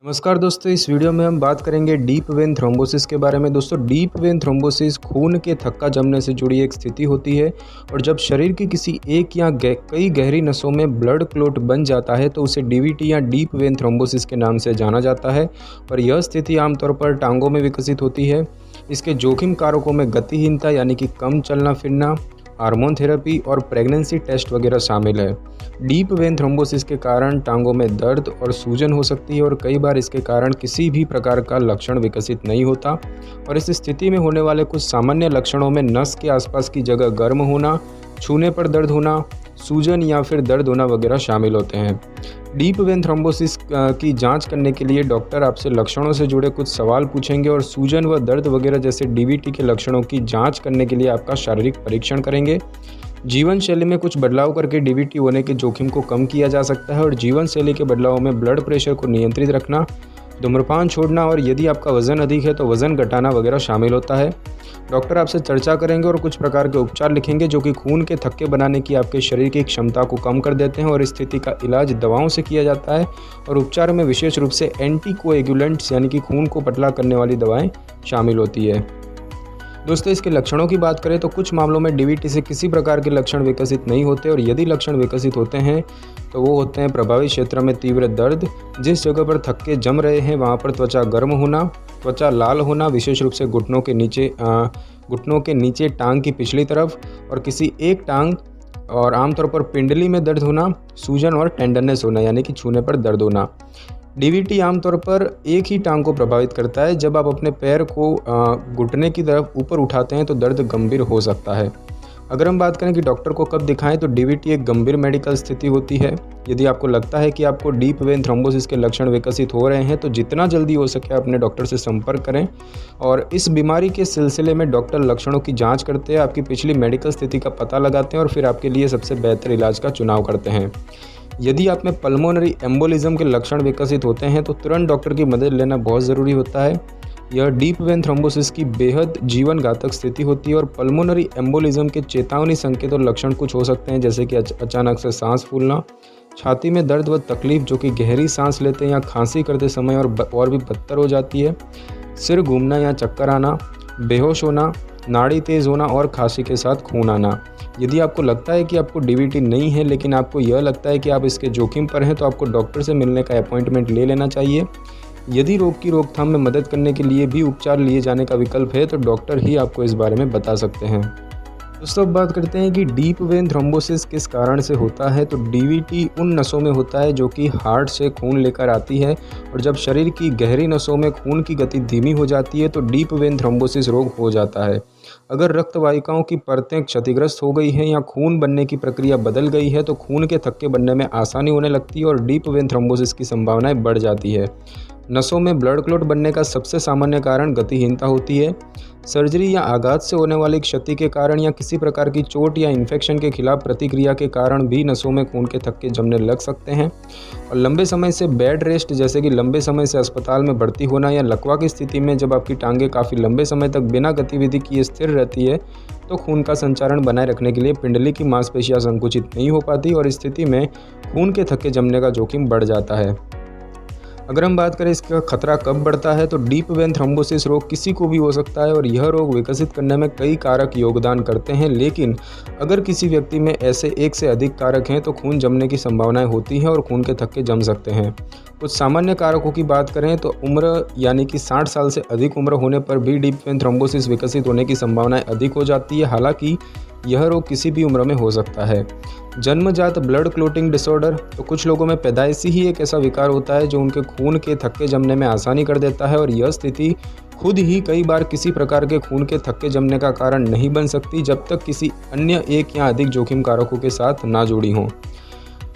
नमस्कार दोस्तों, इस वीडियो में हम बात करेंगे डीप वेन थ्रोम्बोसिस के बारे में। दोस्तों, डीप वेन थ्रोम्बोसिस खून के थक्का जमने से जुड़ी एक स्थिति होती है और जब शरीर की किसी एक या कई गहरी नसों में ब्लड क्लॉट बन जाता है तो उसे डीवीटी या डीप वेन थ्रोम्बोसिस के नाम से जाना जाता है। और यह स्थिति आमतौर पर टांगों में विकसित होती है। इसके जोखिम कारकों में गतिहीनता यानी कि कम चलना फिरना, हार्मोन थेरेपी और प्रेगनेंसी टेस्ट वगैरह शामिल है। डीप वेन थ्रोम्बोसिस के कारण टांगों में दर्द और सूजन हो सकती है और कई बार इसके कारण किसी भी प्रकार का लक्षण विकसित नहीं होता। और इस स्थिति में होने वाले कुछ सामान्य लक्षणों में नस के आसपास की जगह गर्म होना, छूने पर दर्द होना, सूजन या फिर दर्द होना वगैरह शामिल होते हैं। डीप वेन थ्रोम्बोसिस की जांच करने के लिए डॉक्टर आपसे लक्षणों से जुड़े कुछ सवाल पूछेंगे और सूजन व दर्द वगैरह जैसे डीवीटी के लक्षणों की जांच करने के लिए आपका शारीरिक परीक्षण करेंगे। जीवन शैली में कुछ बदलाव करके डीवीटी होने के जोखिम को कम किया जा सकता है और जीवन शैली के बदलावों में ब्लड प्रेशर को नियंत्रित रखना, धूम्रपान छोड़ना और यदि आपका वज़न अधिक है तो वज़न घटाना वगैरह शामिल होता है। डॉक्टर आपसे चर्चा करेंगे और कुछ प्रकार के उपचार लिखेंगे जो कि खून के थक्के बनाने की आपके शरीर की क्षमता को कम कर देते हैं और इस स्थिति का इलाज दवाओं से किया जाता है। और उपचार में विशेष रूप से एंटीकोएगुलेंट्स यानी कि खून को पतला करने वाली दवाएं शामिल होती है। दोस्तों, इसके लक्षणों की बात करें तो कुछ मामलों में डीवीटी से किसी प्रकार के लक्षण विकसित नहीं होते और यदि लक्षण विकसित होते हैं तो वो होते हैं प्रभावित क्षेत्र में तीव्र दर्द, जिस जगह पर थक्के जम रहे हैं वहाँ पर त्वचा गर्म होना, त्वचा लाल होना, विशेष रूप से घुटनों के नीचे टांग की पिछली तरफ और किसी एक टांग और आमतौर पर पिंडली में दर्द होना, सूजन और टेंडरनेस होना यानी कि छूने पर दर्द होना। डीवीटी आमतौर पर एक ही टांग को प्रभावित करता है। जब आप अपने पैर को घुटने की तरफ ऊपर उठाते हैं तो दर्द गंभीर हो सकता है। अगर हम बात करें कि डॉक्टर को कब दिखाएं तो डीवीटी एक गंभीर मेडिकल स्थिति होती है। यदि आपको लगता है कि आपको डीप वेन थ्रोम्बोसिस के लक्षण विकसित हो रहे हैं तो जितना जल्दी हो सके अपने डॉक्टर से संपर्क करें। और इस बीमारी के सिलसिले में डॉक्टर लक्षणों की जांच करते हैं, आपकी पिछली मेडिकल स्थिति का पता लगाते हैं और फिर आपके लिए सबसे बेहतर इलाज का चुनाव करते हैं। यदि आप में पल्मोनरी एम्बोलिज्म के लक्षण विकसित होते हैं तो तुरंत डॉक्टर की मदद लेना बहुत ज़रूरी होता है। यह डीप वेन थ्रोम्बोसिस की बेहद जीवन घातक स्थिति होती है और पल्मोनरी एम्बोलिज्म के चेतावनी संकेत और लक्षण कुछ हो सकते हैं जैसे कि अचानक से सांस फूलना, छाती में दर्द व तकलीफ जो कि गहरी सांस लेते हैं या खांसी करते समय और भी बदतर हो जाती है, सिर घूमना या चक्कर आना, बेहोश होना, नाड़ी तेज़ होना और खांसी के साथ खून आना। यदि आपको लगता है कि आपको डीवीटी नहीं है लेकिन आपको यह लगता है कि आप इसके जोखिम पर हैं तो आपको डॉक्टर से मिलने का अपॉइंटमेंट ले लेना चाहिए। यदि रोग की रोकथाम में मदद करने के लिए भी उपचार लिए जाने का विकल्प है तो डॉक्टर ही आपको इस बारे में बता सकते हैं। दोस्तों, अब बात करते हैं कि डीप वेन थ्रोम्बोसिस किस कारण से होता है। तो डीवीटी उन नसों में होता है जो कि हार्ट से खून लेकर आती है और जब शरीर की गहरी नसों में खून की गति धीमी हो जाती है तो डीप वेन थ्रोम्बोसिस रोग हो जाता है। अगर रक्त वाहिकाओं की परतें क्षतिग्रस्त हो गई हैं या खून बनने की प्रक्रिया बदल गई है तो खून के थक्के बनने में आसानी होने लगती है और डीप वेन थ्रोम्बोसिस की संभावनाएं बढ़ जाती है। नसों में ब्लड क्लॉट बनने का सबसे सामान्य कारण गतिहीनता होती है। सर्जरी या आघात से होने वाली क्षति के कारण या किसी प्रकार की चोट या इन्फेक्शन के खिलाफ प्रतिक्रिया के कारण भी नसों में खून के थक्के जमने लग सकते हैं। और लंबे समय से बेड रेस्ट जैसे कि लंबे समय से अस्पताल में भर्ती होना या लकवा की स्थिति में जब आपकी टांगें काफ़ी लंबे समय तक बिना गतिविधि किए स्थिर रहती है तो खून का संचारण बनाए रखने के लिए पिंडली की मांसपेशियां संकुचित नहीं हो पाती और इस स्थिति में खून के थक्के जमने का जोखिम बढ़ जाता है। अगर हम बात करें इसका खतरा कब बढ़ता है तो डीप वेन थ्रोम्बोसिस रोग किसी को भी हो सकता है और यह रोग विकसित करने में कई कारक योगदान करते हैं, लेकिन अगर किसी व्यक्ति में ऐसे एक से अधिक कारक हैं तो खून जमने की संभावनाएं होती हैं और खून के थक्के जम सकते हैं। कुछ सामान्य कारकों की बात करें तो उम्र यानी कि 60 साल से अधिक उम्र होने पर भी डीप वेन थ्रोम्बोसिस विकसित होने की संभावनाएं अधिक हो जाती है, हालांकि यह रोग किसी भी उम्र में हो सकता है। जन्मजात ब्लड क्लॉटिंग डिसऑर्डर, तो कुछ लोगों में पैदाइशी ही एक ऐसा विकार होता है जो उनके खून के थक्के जमने में आसानी कर देता है और यह स्थिति खुद ही कई बार किसी प्रकार के खून के थक्के जमने का कारण नहीं बन सकती जब तक किसी अन्य एक या अधिक जोखिम कारकों के साथ ना जुड़ी हों।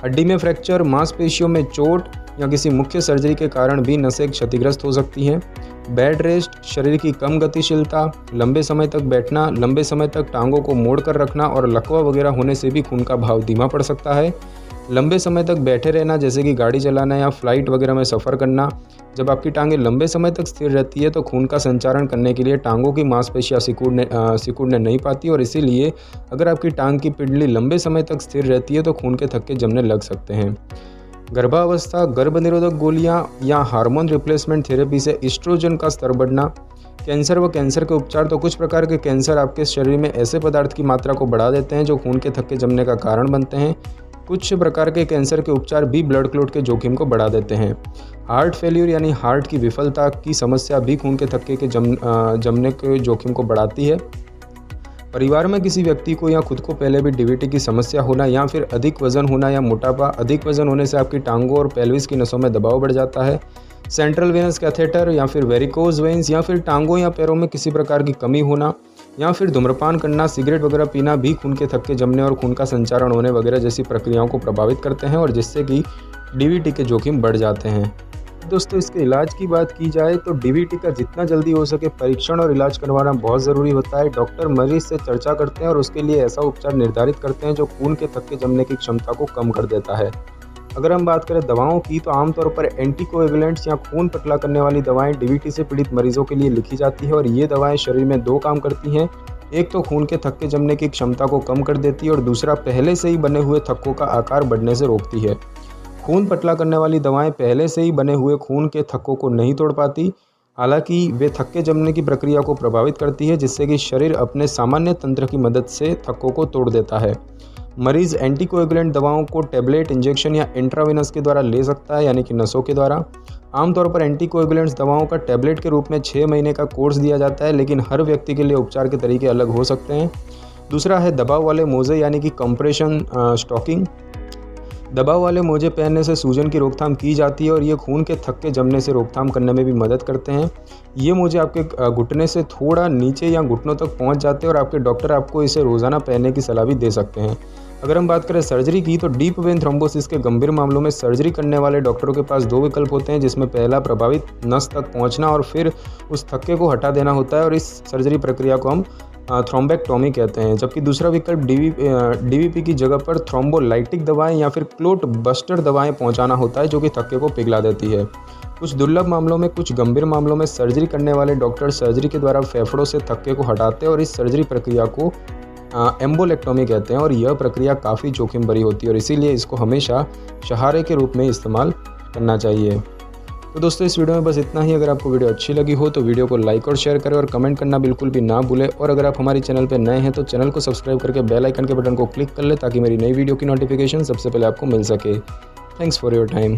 हड्डी में फ्रैक्चर, मांसपेशियों में चोट या किसी मुख्य सर्जरी के कारण भी नसें क्षतिग्रस्त हो सकती हैं। बेड रेस्ट, शरीर की कम गतिशीलता, लंबे समय तक बैठना, लंबे समय तक टांगों को मोड़ कर रखना और लकवा वगैरह होने से भी खून का बहाव धीमा पड़ सकता है। लंबे समय तक बैठे रहना जैसे कि गाड़ी चलाना या फ्लाइट वगैरह में सफ़र करना, जब आपकी टांगें लंबे समय तक स्थिर रहती है तो खून का संचारण करने के लिए टांगों की मांसपेशियां सिकुड़ने नहीं पाती और इसीलिए अगर आपकी टांग की पिंडली लंबे समय तक स्थिर रहती है तो खून के थक्के जमने लग सकते हैं। गर्भावस्था, गर्भ निरोधक गोलियां या हार्मोन रिप्लेसमेंट थेरेपी से एस्ट्रोजन का स्तर बढ़ना। कैंसर व कैंसर के उपचार। तो कुछ प्रकार के कैंसर आपके शरीर में ऐसे पदार्थ की मात्रा को बढ़ा देते हैं जो खून के थक्के जमने का कारण बनते हैं। कुछ प्रकार के कैंसर के उपचार भी ब्लड क्लॉट के जोखिम को बढ़ा देते हैं। हार्ट फेल्यूर यानी हार्ट की विफलता की समस्या भी खून के थक्के के जमने के जोखिम को बढ़ाती है। परिवार में किसी व्यक्ति को या खुद को पहले भी डीवीटी की समस्या होना या फिर अधिक वजन होना या मोटापा। अधिक वजन होने से आपकी टांगों और पेल्विस की नसों में दबाव बढ़ जाता है। सेंट्रल वेनस कैथेटर या फिर वेरिकोज वेन्स या फिर टांगों या पैरों में किसी प्रकार की कमी होना या फिर धूम्रपान करना, सिगरेट वगैरह पीना भी खून के थक्के जमने और खून का संचारण होने वगैरह जैसी प्रक्रियाओं को प्रभावित करते हैं और जिससे कि डीवीटी के जोखिम बढ़ जाते हैं। दोस्तों, इसके इलाज की बात की जाए तो डीवीटी का जितना जल्दी हो सके परीक्षण और इलाज करवाना बहुत ज़रूरी होता है। डॉक्टर मरीज से चर्चा करते हैं और उसके लिए ऐसा उपचार निर्धारित करते हैं जो खून के थक्के जमने की क्षमता को कम कर देता है। अगर हम बात करें दवाओं की तो आमतौर पर एंटीकोएगुलेंट्स या खून पतला करने वाली दवाएं डीवीटी से पीड़ित मरीजों के लिए लिखी जाती है और ये दवाएं शरीर में दो काम करती हैं। एक तो खून के थक्के जमने की क्षमता को कम कर देती है और दूसरा पहले से ही बने हुए थक्कों का आकार बढ़ने से रोकती है। खून पतला करने वाली दवाएं पहले से ही बने हुए खून के थक्कों को नहीं तोड़ पाती, हालांकि वे थक्के जमने की प्रक्रिया को प्रभावित करती है जिससे कि शरीर अपने सामान्य तंत्र की मदद से थक्कों को तोड़ देता है। मरीज़ एंटीकोएगुलेंट दवाओं को टैबलेट, इंजेक्शन या इंट्रावेनस के द्वारा ले सकता है, यानी कि नसों के द्वारा। आमतौर पर एंटीकोएगुलेंट्स दवाओं का टैबलेट के रूप में 6 महीने का कोर्स दिया जाता है, लेकिन हर व्यक्ति के लिए उपचार के तरीके अलग हो सकते हैं। दूसरा है दबाव वाले मोजे यानी कि कंप्रेशन स्टॉकिंग। दबाव वाले मोजे पहनने से सूजन की रोकथाम की जाती है और ये खून के थक्के जमने से रोकथाम करने में भी मदद करते हैं। ये मोजे आपके घुटने से थोड़ा नीचे या घुटनों तक पहुंच जाते हैं और आपके डॉक्टर आपको इसे रोज़ाना पहनने की सलाह भी दे सकते हैं। अगर हम बात करें सर्जरी की तो डीप वेन थ्रोम्बोसिस के गंभीर मामलों में सर्जरी करने वाले डॉक्टरों के पास 2 विकल्प होते हैं, जिसमें पहला प्रभावित नस तक पहुँचना और फिर उस थक्के को हटा देना होता है और इस सर्जरी प्रक्रिया को हम थ्रोम्बेक्टोमी कहते हैं। जबकि दूसरा विकल्प डीवीपी की जगह पर थ्रोम्बोलाइटिक दवाएं या फिर क्लोट बस्टर दवाएं पहुंचाना होता है जो कि थक्के को पिघला देती है। कुछ दुर्लभ मामलों में, कुछ गंभीर मामलों में सर्जरी करने वाले डॉक्टर सर्जरी के द्वारा फेफड़ों से थक्के को हटाते हैं और इस सर्जरी प्रक्रिया को एम्बोलेक्टोमी कहते हैं और यह प्रक्रिया काफ़ी जोखिम भरी होती है और इसीलिए इसको हमेशा सहारे के रूप में इस्तेमाल करना चाहिए। तो दोस्तों, इस वीडियो में बस इतना ही। अगर आपको वीडियो अच्छी लगी हो तो वीडियो को लाइक और शेयर करें और कमेंट करना बिल्कुल भी ना भूलें। और अगर आप हमारे चैनल पर नए हैं तो चैनल को सब्सक्राइब करके बेल आइकन के बटन को क्लिक कर लें ताकि मेरी नई वीडियो की नोटिफिकेशन सबसे पहले आपको मिल सके। Thanks for your time.